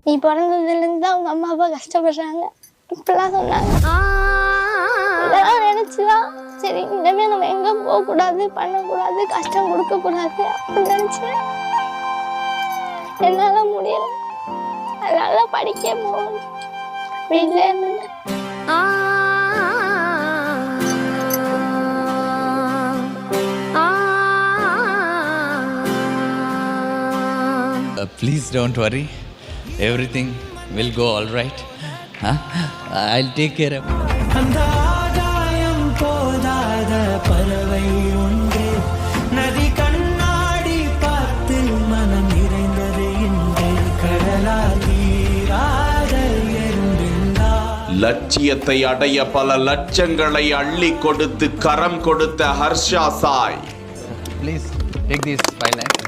நீ பிறந்ததுலேருந்து தான் அவங்க அம்மா அப்பா கஷ்டப்படுறாங்க இப்படிலாம் சொன்னாங்க. இதெல்லாம் நினச்சிதான் சரி இனிமேல் நம்ம எங்கே போகக்கூடாது பண்ணக்கூடாது கஷ்டம் கொடுக்கக்கூடாது அப்படின்னு நினச்சேன். என்னால் முடியல. அதனால படிக்க போகணும் வீட்டில் இருந்தேன். Please don't worry. Everything will go all right. I'll take care of it. அந்த ஆகாயம் போதாத பறவை ஒன்று நதி கண்ணாடி பார்த்து மனம் நிறைந்தது இன்று கடலால் நீராத எறும்பிந்தா. லட்சியத்தை அடைய பல லட்சங்களை அள்ளி கொடுத்து கரம் கொடுத்த Harsha Sai. Please take this 5 lakhs.